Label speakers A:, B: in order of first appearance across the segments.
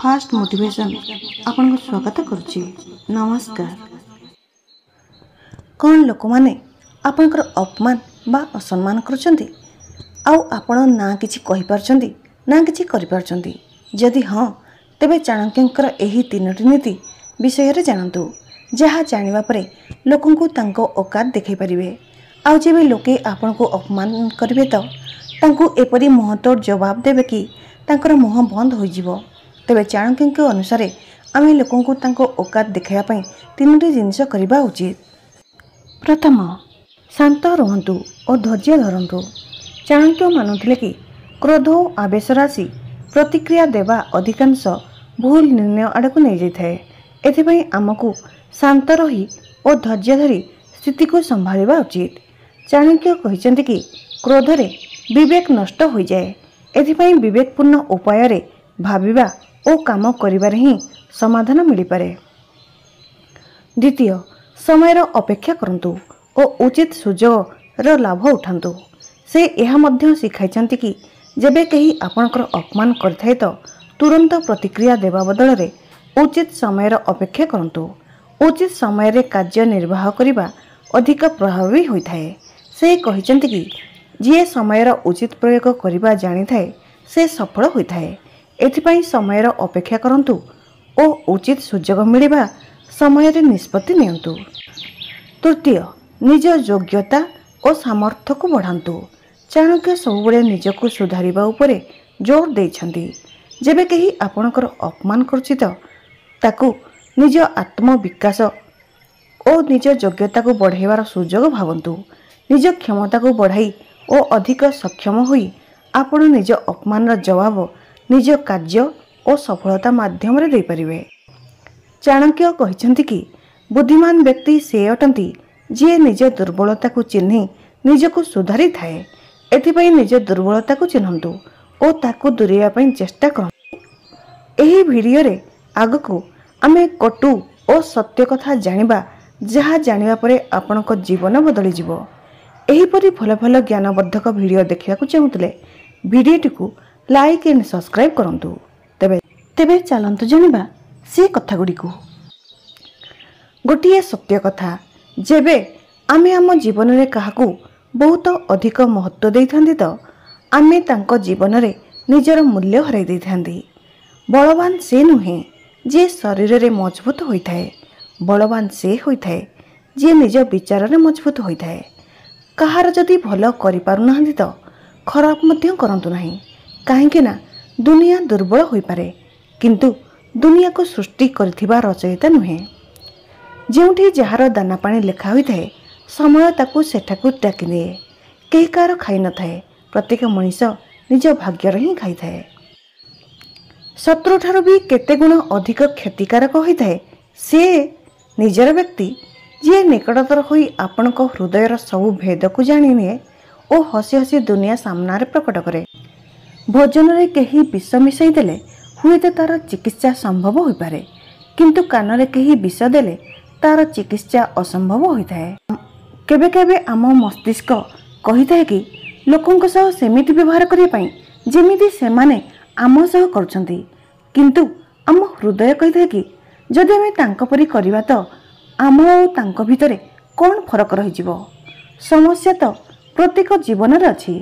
A: Fast motivation आपन को स्वागत करुच्ची। नमस्कार। कौन लोक माने आपनकर अपमान बा असम्मान करुचंती आउ आपण ना किछि कहि पारचंती ना किछि करि पारचंती? जदि हाँ तेबे चाणक्यंकर एही तीनोटी नीति विषय रे जानंतु, जहा जानिबा परे लोकंकु तांको औकात देखै परिबे। आउ जेबे लोके आपण को अपमान करिवे तो तांकु एपरि मुहतोड़ जवाब देबे कि तांकर मुह बंद हो जिवो। तेबे चाणक्यंक अनुसार आमे लोकंकु तांको औकात देखाइबा पई तीनोटी जिनिस करिबा उचित। प्रथम, शांत रुहंतु और धैर्य धरंतु। चाणक्य मानुथिले कि क्रोध और आवेश राशि प्रतिक्रिया देवा अधिकांश भूल निर्णय आड़क नहीं जाए। एथिपाई आमको शांत रही और धैर्य धरी स्थिति को संभालिबा उचित। चाणक्य कहिसेंति कि क्रोधरे विवेक नष्ट हो जाए। एथिपाई विवेकपूर्ण उपाय रे भाबिबा और काम करिबारे ही समाधान मिल पारे। द्वितीय, समयर अपेक्षा करंतु और उचित सुजोग लाभ उठांतु। से यह मध्य शिखाइछंती कि जेबे कहीं आपणकर अपमान करथाय तो तुरंत प्रतिक्रिया देवा बदल रे उचित समयर अपेक्षा करंतु। उचित समय रे कार्य निर्वाह करिबा अधिक प्रभावी होइथाय। से कहिछंती कि जे समयर उचित प्रयोग करिबा जानि थाए से सफल होइथाय। एथिपाई समयर अपेक्षा करंतु और उचित सुजोग मिलिबा समय रे निष्पत्ति नियंतु। तृतीय, निज योग्यता और सामर्थ्य को बढ़ांतु। चाणक्य सबुबले निजको सुधारिबा उपरे जोर देइछंती। जेबे कहीं आपणकर अपमान करछि तो ताकू निज आत्मविकास और निज योग्यता को बढ़ाइबार सुजोग भावंतु। निज क्षमता को बढ़ाई और अधिक सक्षम होई आपण निज अपमान जवाब निज कार्य और सफलता माध्यम रे दे परिबे। चाणक्य कहिसेंति कि बुद्धिमान व्यक्ति से अटंती जे निज दुर्बलता को चिन्हि निजको सुधारी थाए। एथिपाई निज दुर्बलता को चिन्हंतु और ताकू दूरेया पई चेष्टा करंतु। एही वीडियो रे आगको आमे कटु और सत्य कथा जानिबा, जहा जानिबा परे आपनक जीवन बदली जिवो। एहीपरि भल भल ज्ञानवर्धक वीडियो देखिବାକୁ चाहुतले वीडियोटी को लाइक एंड सब्सक्राइब करंतु। तेबे चलंतु जानिबा से कथा गुडी को। गोटिए सत्य कथा, जेबे आमे आम जीवन रे काहाकू बहुत अधिक महत्व देइथांदी तो आमे तांको जीवन रे निजर मूल्य हराई देइथांदी। बलवान से नुहे जे शरीर रे मजबूत होइथाए। बलवान से होइथाए जे निज विचार रे मजबूत होइथाए। कहार जदि भल करि पारु नाहंदी तो खराब मध्य करंतु नाही। काहेकि ना दुनिया दुर्बल होई पारे, किंतु दुनिया को सृष्टि करथिबा रचयिता नुहे। जेउठी जहार दाना पानी लेखा होइथाए समय ताकू सेठाकू टाकी निए। केही कार खाई न थाए। प्रत्येक मनीष निज भाग्यर ही खाई थाए। शत्रु ठारू भी केते गुण अधिक क्षतिकारक होइथाए से निजर व्यक्ति जे निकटतर होई आपणक हृदयर सबु भेद को जानी निए और हसी हसी दुनिया सामना रे प्रकट करे। भोजन रे केही विष मिसाई देले हुएते तार चिकित्सा संभव होई पारे, किंतु कान रे केही विष देले तार चिकित्सा असंभव होइथाए। केबे केबे आम मस्तिष्क कहिथाए कि लोकंक सह सेमिति व्यवहार करिया पई जेमिति सेमाने आम सह करछंती, किंतु आम हृदय कहिथाए कि जदि आमे तांको परि करिबा तो आम और तांको भितरे कौन फरक रही जिवो। समस्या तो प्रत्येक जीवन रे अछि,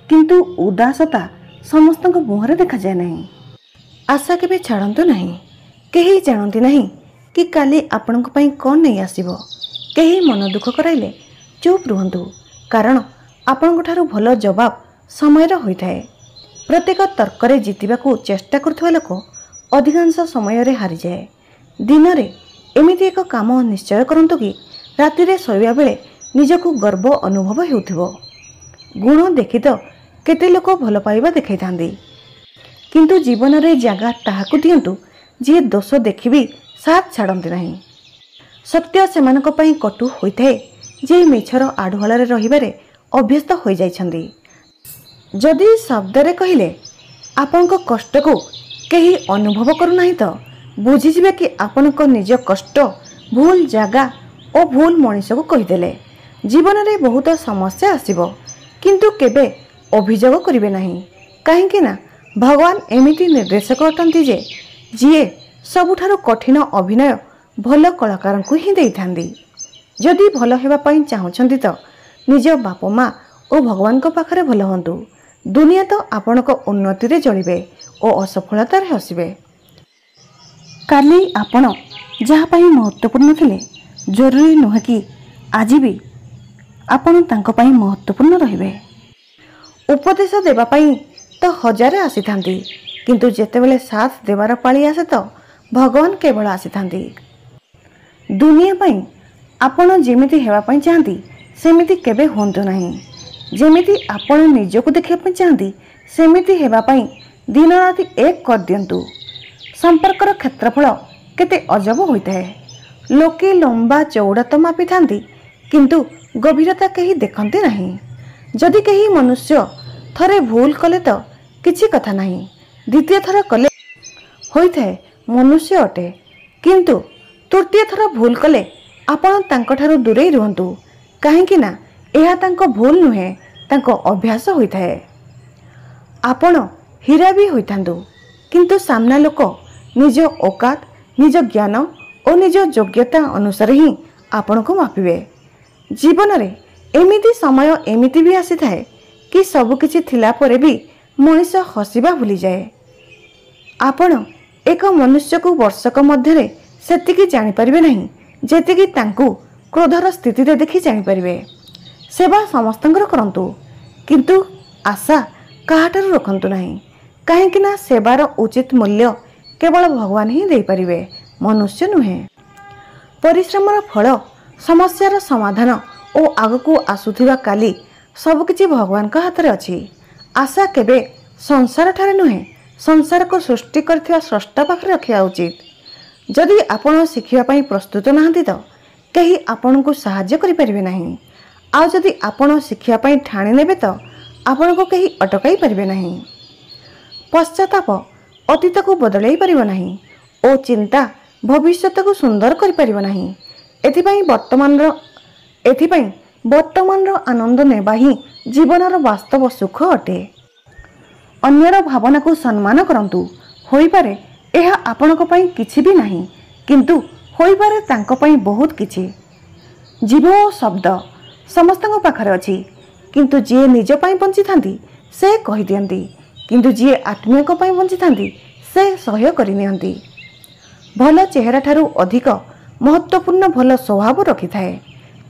A: किंतु उदासता समस्त मुहरे देखा जाए नहीं। आशा केबे छाड़ंतु नहीं। केही जानती नहीं कि काली आपणक पई कौन नहीं आसीबो। केही मन दुख कराइले चुप रुहंतु, कारण आपणक ठारू भल जवाब समय होइथाए। प्रत्येक तर्क रे जितिबाकू चेष्टा करथुवा लोक अधिकांश समय रे हारि जाए। दिन रे एमिति एक काम निश्चय करंतु कि राति रे सोइबा बेले निजको गर्व अनुभव हेउथिबो। गुण देखि तो केते लोक भल पाइबा देखाई थांदी, किंतु जीवन रे जागा ताहाकू दियंतु जे दोष देखिबी साथ छाड़ंती नहीं। सत्य सेमानक पई कटु होइथाए जे मिछर आढुआला रे रहिबारे अभ्यस्त होई जाइछंदी। जदि शब्द रे कहिले आपनक कष्ट को केही अनुभव करू नाही तो बुझीजिबे कि आपनक निज कष्ट भूल जागा और भूल मनीष को कहीदेले। जीवन रे बहुत समस्या आसीबो, किंतु केबे अभियोग करिवे नाही। काहेकि ना भगवान एमिति निर्देशक अटंती जे ଯିଏ ସବୁଠାରୁ କଠିନ ଅଭିନୟ ଭଲ କଳାକାରଙ୍କୁ ହିଁ ଦେଇଥାନ୍ତି। ଯଦି ଭଲ ହେବା ପାଇଁ ଚାହୁଁଛନ୍ତି ତ ନିଜ ବାପା ମା ଓ ଭଗବାନଙ୍କ ପାଖରେ ଭଲ ହୁଅନ୍ତୁ। ଦୁନିଆ ତ ଆପଣଙ୍କ ଉନ୍ନତିରେ ଚଳିବେ ଓ ଅସଫଳତାରେ ହସିବେ। କାଲି ଆପଣ ଯାହା ପାଇଁ ମହତ୍ତ୍ୱପୂର୍ଣ୍ଣ ଥିଲେ ଜରୁରୀ ନୁହେଁ କି ଆଜି ବି ଆପଣ ତାଙ୍କ ପାଇଁ ମହତ୍ତ୍ୱପୂର୍ଣ୍ଣ ରହିବେ। ଉପଦେଶ ଦେବା ପାଇଁ ତ ହଜାରେ ଆସିଥାନ୍ତି, କିନ୍ତୁ ଯେତେବେଳେ ସାଥ ଦେବାର ପାଳି ଆସେ ତ ଭଗବାନ କେବଳ ଆସିଥାନ୍ତି। ଦୁନିଆ ପାଇଁ ଆପଣ ଯେମିତି ହେବା ପାଇଁ ଚାହାନ୍ତି ସେମିତି କେବେ ହୁଅନ୍ତୁ ନାହିଁ। ଯେମିତି ଆପଣ ନିଜକୁ ଦେଖିବା ପାଇଁ ଚାହାନ୍ତି ସେମିତି ହେବା ପାଇଁ ଦିନ ରାତି ଏକ କରିଦିଅନ୍ତୁ। ସମ୍ପର୍କର କ୍ଷେତ୍ରଫଳ କେତେ ଅଜବ ହୋଇଥାଏ। ଲୋକେ ଲମ୍ବା ଚଉଡ଼ା ତ ମାପିଥାନ୍ତି, କିନ୍ତୁ ଗଭୀରତା କେହି ଦେଖନ୍ତି ନାହିଁ। ଯଦି କେହି ମନୁଷ୍ୟ ଥରେ ଭୁଲ କଲେ ତ କିଛି କଥା ନାହିଁ, ଦ୍ୱିତୀୟ ଥର କଲେ ହୋଇଥାଏ ମନୁଷ୍ୟ ଅଟେ। କିନ୍ତୁ ତୃତୀୟ ଥର ଭୁଲ କଲେ ଆପଣ ତାଙ୍କଠାରୁ ଦୂରେଇ ରୁହନ୍ତୁ, କାହିଁକି ନା ଏହା ତାଙ୍କ ଭୁଲ ନୁହେଁ, ତାଙ୍କ ଅଭ୍ୟାସ ହୋଇଥାଏ। ଆପଣ ହୀରା ବି ହୋଇଥାନ୍ତୁ, କିନ୍ତୁ ସାମ୍ନା ଲୋକ ନିଜ ଔକାତ, ନିଜ ଜ୍ଞାନ ଓ ନିଜ ଯୋଗ୍ୟତା ଅନୁସାରେ ହିଁ ଆପଣଙ୍କୁ ମାପିବେ। ଜୀବନରେ ଏମିତି ସମୟ ଏମିତି ବି ଆସିଥାଏ କି ସବୁକିଛି ଥିଲା ପରେ ବି ମଣିଷ ହସିବା ଭୁଲିଯାଏ। ଆପଣ ଏକ ମନୁଷ୍ୟକୁ ବର୍ଷକ ମଧ୍ୟରେ ସେତିକି ଜାଣିପାରିବେ ନାହିଁ ଯେତିକି ତାଙ୍କୁ କ୍ରୋଧର ସ୍ଥିତିରେ ଦେଖି ଜାଣିପାରିବେ। ସେବା ସମସ୍ତଙ୍କର କରନ୍ତୁ, କିନ୍ତୁ ଆଶା କାହାଠାରୁ ରଖନ୍ତୁ ନାହିଁ, କାହିଁକି ନା ସେବାର ଉଚିତ ମୂଲ୍ୟ କେବଳ ଭଗବାନ ହିଁ ଦେଇପାରିବେ, ମନୁଷ୍ୟ ନୁହେଁ। ପରିଶ୍ରମର ଫଳ, ସମସ୍ୟାର ସମାଧାନ ଓ ଆଗକୁ ଆସୁଥିବା କାଲି ସବୁକିଛି ଭଗବାନଙ୍କ ହାତରେ ଅଛି। ଆଶା କେବେ ସଂସାରଠାରେ ନୁହେଁ, ସଂସାରକୁ ସୃଷ୍ଟି କରିଥିବା ସ୍ରଷ୍ଟା ପାଖରେ ରଖିବା ଉଚିତ। ଯଦି ଆପଣ ଶିଖିବା ପାଇଁ ପ୍ରସ୍ତୁତ ନାହାନ୍ତି ତ କେହି ଆପଣଙ୍କୁ ସାହାଯ୍ୟ କରିପାରିବେ ନାହିଁ। ଆଉ ଯଦି ଆପଣ ଶିଖିବା ପାଇଁ ଠାଣି ନେବେ ତ ଆପଣଙ୍କୁ କେହି ଅଟକାଇ ପାରିବେ ନାହିଁ। ପଶ୍ଚାତାପ ଅତୀତକୁ ବଦଳାଇ ପାରିବ ନାହିଁ ଓ ଚିନ୍ତା ଭବିଷ୍ୟତକୁ ସୁନ୍ଦର କରିପାରିବ ନାହିଁ। ଏଥିପାଇଁ ବର୍ତ୍ତମାନର ଆନନ୍ଦ ନେବା ହିଁ ଜୀବନର ବାସ୍ତବ ସୁଖ ଅଟେ। ଅନ୍ୟର ଭାବନାକୁ ସମ୍ମାନ କରନ୍ତୁ। ହୋଇପାରେ ଏହା ଆପଣଙ୍କ ପାଇଁ କିଛି ବି ନାହିଁ, କିନ୍ତୁ ହୋଇପାରେ ତାଙ୍କ ପାଇଁ ବହୁତ କିଛି। ଜୀବ ଓ ଶବ୍ଦ ସମସ୍ତଙ୍କ ପାଖରେ ଅଛି, କିନ୍ତୁ ଯିଏ ନିଜ ପାଇଁ ବଞ୍ଚିଥାନ୍ତି ସେ କହିଦିଅନ୍ତି, କିନ୍ତୁ ଯିଏ ଆତ୍ମୀୟଙ୍କ ପାଇଁ ବଞ୍ଚିଥାନ୍ତି ସେ ସହ୍ୟ କରିନିଅନ୍ତି। ଭଲ ଚେହେରା ଠାରୁ ଅଧିକ ମହତ୍ତ୍ୱପୂର୍ଣ୍ଣ ଭଲ ସ୍ୱଭାବ ରଖିଥାଏ।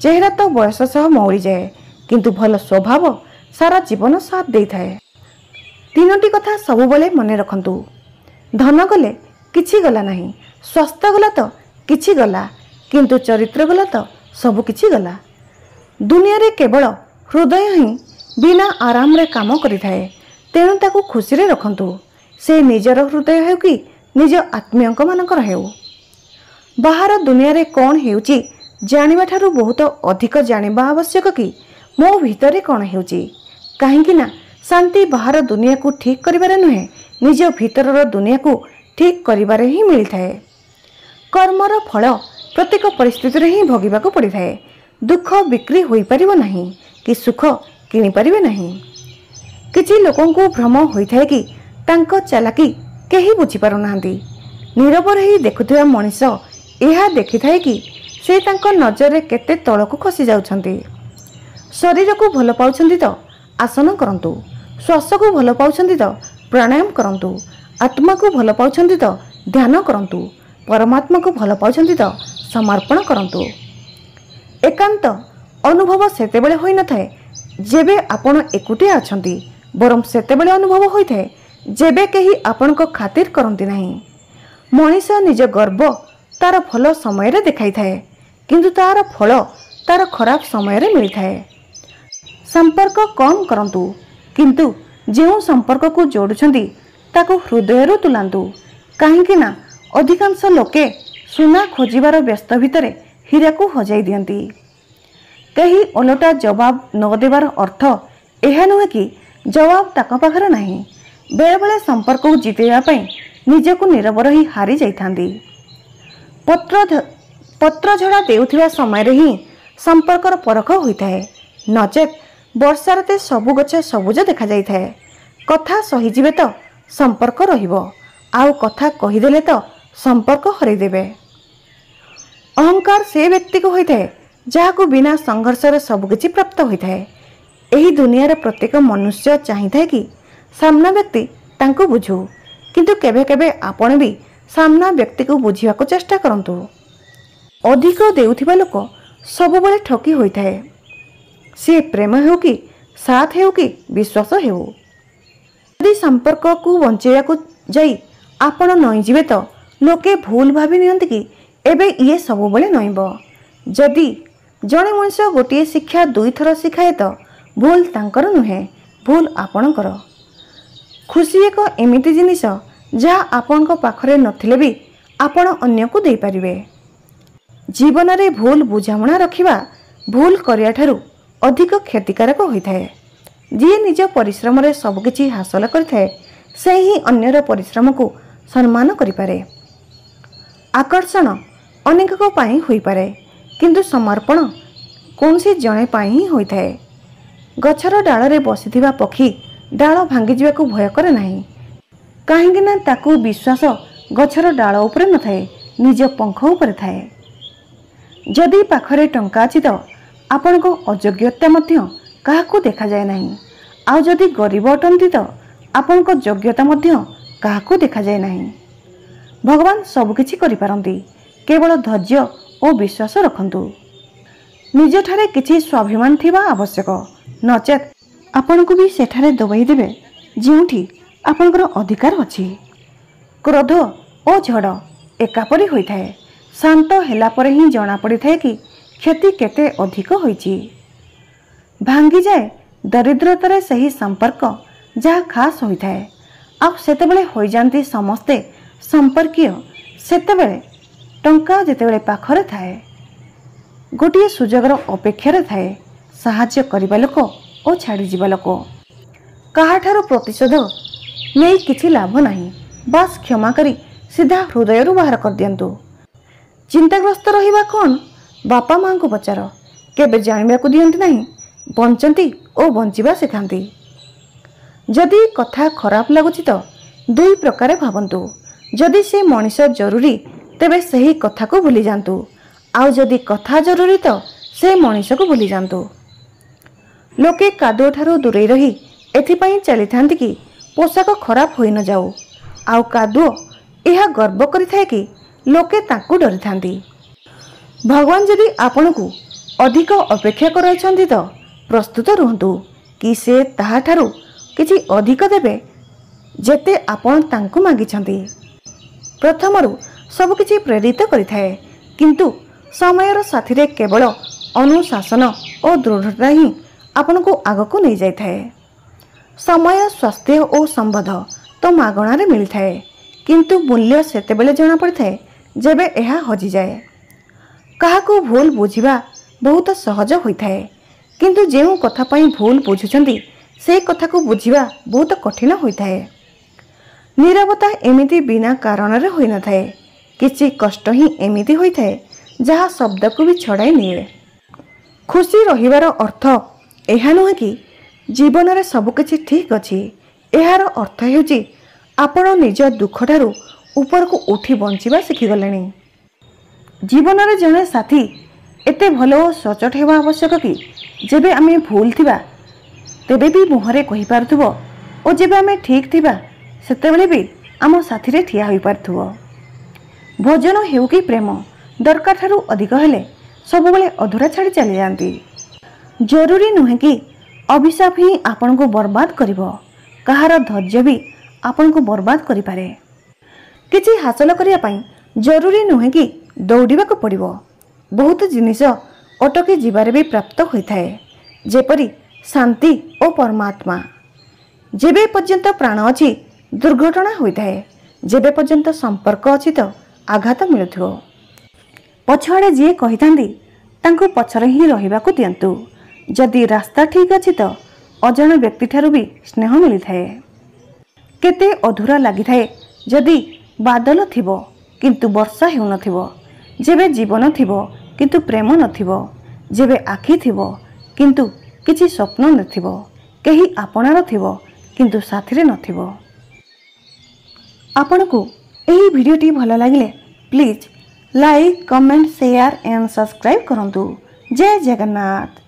A: ଚେହେରା ତ ବୟସ ସହ ମଉଳିଯାଏ, କିନ୍ତୁ ଭଲ ସ୍ୱଭାବ ସାରା ଜୀବନ ସାଥ ଦେଇଥାଏ। ତିନୋଟି କଥା ସବୁବେଳେ ମନେ ରଖନ୍ତୁ। ଧନ ଗଲେ କିଛି ଗଲା ନାହିଁ, ସ୍ୱାସ୍ଥ୍ୟ ଗଲା ତ କିଛି ଗଲା, କିନ୍ତୁ ଚରିତ୍ର ଗଲା ତ ସବୁ କିଛି ଗଲା। ଦୁନିଆରେ କେବଳ ହୃଦୟ ହିଁ ବିନା ଆରାମରେ କାମ କରିଥାଏ, ତେଣୁ ତାକୁ ଖୁସିରେ ରଖନ୍ତୁ। ସେ ନିଜର ହୃଦୟ ହେଉ କି ନିଜ ଆତ୍ମୀୟଙ୍କ ମାନଙ୍କର ହେଉ। ବାହାର ଦୁନିଆରେ କ'ଣ ହେଉଛି ଜାଣିବା ଠାରୁ ବହୁତ ଅଧିକ ଜାଣିବା ଆବଶ୍ୟକ କି ମୋ ଭିତରେ କ'ଣ ହେଉଛି, କାହିଁକି ନା ଶାନ୍ତି ବାହାର ଦୁନିଆକୁ ଠିକ୍ କରିବାରେ ନୁହେଁ, ନିଜ ଭିତରର ଦୁନିଆକୁ ଠିକ୍ କରିବାରେ ହିଁ ମିଳିଥାଏ। କର୍ମର ଫଳ ପ୍ରତ୍ୟେକ ପରିସ୍ଥିତିରେ ହିଁ ଭୋଗିବାକୁ ପଡ଼ିଥାଏ। ଦୁଃଖ ବିକ୍ରି ହୋଇପାରିବ ନାହିଁ କି ସୁଖ କିଣିପାରିବେ ନାହିଁ। କିଛି ଲୋକଙ୍କୁ ଭ୍ରମ ହୋଇଥାଏ କି ତାଙ୍କ ଚାଲାକି କେହି ବୁଝିପାରୁନାହାନ୍ତି। ନୀରବ ରହି ଦେଖୁଥିବା ମଣିଷ ଏହା ଦେଖିଥାଏ କି ସେ ତାଙ୍କ ନଜରରେ କେତେ ତଳକୁ ଖସି ଯାଉଛନ୍ତି। ଶରୀରକୁ ଭଲ ପାଉଛନ୍ତି ତ ଆସନ କରନ୍ତୁ, ଶ୍ୱାସକୁ ଭଲ ପାଉଛନ୍ତି ତ ପ୍ରାଣାୟାମ କରନ୍ତୁ, ଆତ୍ମାକୁ ଭଲ ପାଉଛନ୍ତି ତ ଧ୍ୟାନ କରନ୍ତୁ, ପରମାତ୍ମାକୁ ଭଲ ପାଉଛନ୍ତି ତ ସମର୍ପଣ କରନ୍ତୁ। ଏକାନ୍ତ ଅନୁଭବ ସେତେବେଳେ ହୋଇନଥାଏ ଯେବେ ଆପଣ ଏକୁଟିଆ ଅଛନ୍ତି, ବରଂ ସେତେବେଳେ ଅନୁଭବ ହୋଇଥାଏ ଯେବେ କେହି ଆପଣଙ୍କ ଖାତିର କରନ୍ତି ନାହିଁ। ମଣିଷ ନିଜ ଗର୍ବ ତାର ଭଲ ସମୟରେ ଦେଖାଇଥାଏ, କିନ୍ତୁ ତାର ଫଳ ତାର ଖରାପ ସମୟରେ ମିଳିଥାଏ। ସମ୍ପର୍କ କମ୍ କରନ୍ତୁ, କିନ୍ତୁ ଯେଉଁ ସମ୍ପର୍କକୁ ଯୋଡ଼ୁଛନ୍ତି ତାକୁ ହୃଦୟରୁ ତୁଲାନ୍ତୁ, କାହିଁକି ନା ଅଧିକାଂଶ ଲୋକେ ସୁନା ଖୋଜିବାର ବ୍ୟସ୍ତ ଭିତରେ ହୀରାକୁ ହଜାଇ ଦିଅନ୍ତି। କେହି ଓଲଟା ଜବାବ ନ ଦେବାର ଅର୍ଥ ଏହା ନୁହେଁ କି ଜବାବ ତାଙ୍କ ପାଖରେ ନାହିଁ। ବେଳେବେଳେ ସମ୍ପର୍କକୁ ଜିତେଇବା ପାଇଁ ନିଜକୁ ନୀରବ ରହି ହାରି ଯାଇଥାନ୍ତି। ପତ୍ରଝଡ଼ା ଦେଉଥିବା ସମୟରେ ହିଁ ସମ୍ପର୍କର ପରଖ ହୋଇଥାଏ, ନଚେତ୍ ବର୍ଷା ରାତି ସବୁ ଗଛ ସବୁଜ ଦେଖାଯାଇଥାଏ। କଥା ସହିଯିବେ ତ ସମ୍ପର୍କ ରହିବ, आउ कथा कहीदेले तो संपर्क हरईदेवे। अहंकार से व्यक्ति को होता है जहां बिना संघर्ष सबकिछि प्राप्त होता है। यही दुनियार प्रत्येक मनुष्य चाहिए कि सामना व्यक्ति तांको बुझू, किंतु केबे केबे आपण भी सामना व्यक्ति को बुझिया को चेष्टा करंतु। अधिक देउथिबा लोक सबुबले ठकी होता है। सी प्रेम हो कि साथ हो कि विश्वास हो। यदि संपर्क को बंचेया को जाई आपण नई जिवे तो लोके भूल भावी नियंती कि एबे ये सबुबले नईब। जदि जड़े मनुष्य गोटे शिक्षा दुई थर शिखाए तो भूल तांकर नुहे, भूल आपणकर। खुशी एक एमिति जिनिस जहाँ आपण पाखरे नथिले भी आपण अन्य को दे पारिबे। जीवन रे भूल बुझामणा रखिबा भूल करिया ठारू अधिक क्षतिकारक होता है। जी निज परिश्रम रे सबकिछि हासिल करिथाए से ही अन्यर परिश्रम को सम्मान करिपारे। आकर्षण अनेक को पाई होई पारे, किंतु समर्पण कौनसी जणे पाई ही होता है। गछर डाल रे बसिथिबा पक्षी डाल भांगी जावाक भय करे नाही, काहेकि ना ताकू विश्वास गछर डाल उपरे न थाए, निज पंख उपरे थाए। जदि पाखरे टंका अछि तो आपण को अयोग्यता मध्य काहाकू देखा जाए नाही, आउ जदि गरीब अटंती तो आपण को योग्यता मध्य काहाकू देखा जाए नाही। भगवान सबकिछि करि पारंती, केवल धैर्य और विश्वास रखंतु। निज ठारे किछि स्वाभिमान थिबा आवश्यक, नचेत आपण को भी सेठारे दबाई देबे जोंठी आपणकर अधिकार अछि। क्रोध और झड़ एकापरी होइथाए, शांत होला परे ही जना पड़ी थाए कि क्षति केते अधिक होइछि। भांगी जाए दरिद्रतारे सही संपर्क जहाँ खास होइथाए, आ सेतेबेले होई जानती समस्ते संपर्कीय। सेतेबेले टंका जेतेबेले पाखरे थाए, गोटिए सुजोगर अपेक्षारे थाए साहाय्य करिबा लोक और छाड़ी जिबा लोक। काहाठारो प्रतिशोध नहीं किछि लाभ नहीं, बस क्षमा करी सीधा हृदय बाहर कर दियंतु। चिंताग्रस्त रहिबा कौन बापा माँ को पचार, केबे जानिबा को दियंती नहीं, बंचंती और बंचिबा सिखांती। जदि कथा खराब लगुछि तो दुई प्रकार भावंतु। जदि से मनीष जरूरी तेबे सही कथा को भूली जांतु, आउ जदि कथा जरूरी तो से मनीष को भूली जांतु। लोके कादुओ ठारू दूरे रही एथिपाई चली थांती कि पोशाक खराब होई न जाऊ, आउ कादुओ यह गर्व करिथाए कि लोके ताकू डरी थांती। भगवान जदि आपण को अधिक अपेक्षा कराइछंती तो प्रस्तुत रुहंतु कि से ताहा ठारू किछि अधिक देबे जेते आपण तांकू मागिछंती। प्रथमरु सब किछि प्रेरित करिथाए, किंतु समयर साथी रे केवल अनुशासन और दृढ़ता ही आपण को आगको नहीं जाय थाए। समय स्वास्थ्य और संबंध तो मागणा रे मिल थाए, किंतु मूल्य सेतेबेले जना पड़े थाए जेबे एहा हजि जाए। काहाकू भूल बुझिबा बहुत सहज होइथाए, किंतु जेउ कथा पई भूल बुझुचंती से कथा को बुझिबा बहुत कठिन होइथाए। नीरवता एमिति बिना कारण रे होई न थाए, किछि कष्ट ही एमिति होइथाए जहा शब्द को भी छड़ाई निए। खुशी रहिबार अर्थ एहा नुहे कि जीवन रे सब किछि ठीक अछि। एहार अर्थ हेउची आपण निज दुख ठारू ऊपर को उठी बंचिबा शिखि गलेनी। जीवन रे जने साथी एते भलो सचोट हेबा आवश्यक कि जेबे आमे भूल थिबा तेबे भी मुहरे कहि पारथुबो, और जेबे आमे ठीक थिबा सेतेबेले भी आम साथी रे ठिया होई पारथुबो। भोजन हेउ कि प्रेम दरकार ठारू अधिक हेले सबुबले अधूरा छाड़ी चली जाती। जरूरी नुहे कि अभिशाप ही आपण को बर्बाद करिवो, कहार धैर्य भी आपण को बर्बाद करि पारे। किछि हासिल करिया पई जरूरी नुहे कि दौड़िबा को पड़िवो। बहुत जिनिस अटकी जीवारे भी प्राप्त होइथाए, जेपरी शांति और परमात्मा। जेबे पर्यंत प्राण अछि दुर्घटना होइथाए, जेबे पर्यंत संपर्क अछि तो आघात मिलुथिबो। पछाड़े जी कहिथांदी तांको पछरे ही रहिबाकू दियंतु। जदि रास्ता ठीक अछि तो अजण व्यक्ति ठारू भी स्नेह मिली थाए। केते अधूरा लगी थाए जदि बादल थिबो किंतु वर्षा हेउ नथिबो, जेबे जीवन थिबो किंतु प्रेम नथिबो, जेबे आखि थिबो किंतु किछि स्वप्न नथिबो, केही आपणार थिबो किंतु साथीरे नथिबो। आपनको ଏହି भिडियोटी भल लगे please like comment share and subscribe करंतु। जय जगन्नाथ।